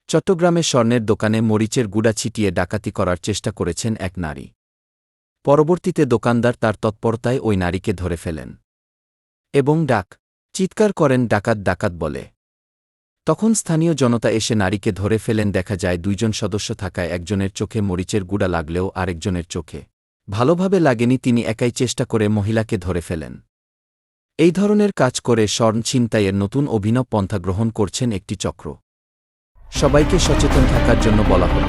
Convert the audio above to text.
চট্টগ্রামে স্বর্ণের দোকানে মরিচের গুঁড়া ছিটিয়ে ডাকাতি করার চেষ্টা করেছেন এক নারী। পরবর্তীতে দোকানদার তার তৎপরতায় ওই নারীকে ধরে ফেলেন এবং চিৎকার করেন ডাকাত ডাকাত বলে। তখন স্থানীয় জনতা এসে নারীকে ধরে ফেলেন। দেখা যায় দুইজন সদস্য থাকায় একজনের চোখে মরিচের গুঁড়া লাগলেও আরেকজনের চোখে ভালোভাবে লাগেনি। তিনি একাই চেষ্টা করে মহিলাকে ধরে ফেলেন। এই ধরনের কাজ করে স্বর্ণ ছিনতাইয়ের নতুন অভিনব পন্থা গ্রহণ করছেন একটি চক্র। সবাইকে সচেতন থাকার জন্য বলা হল।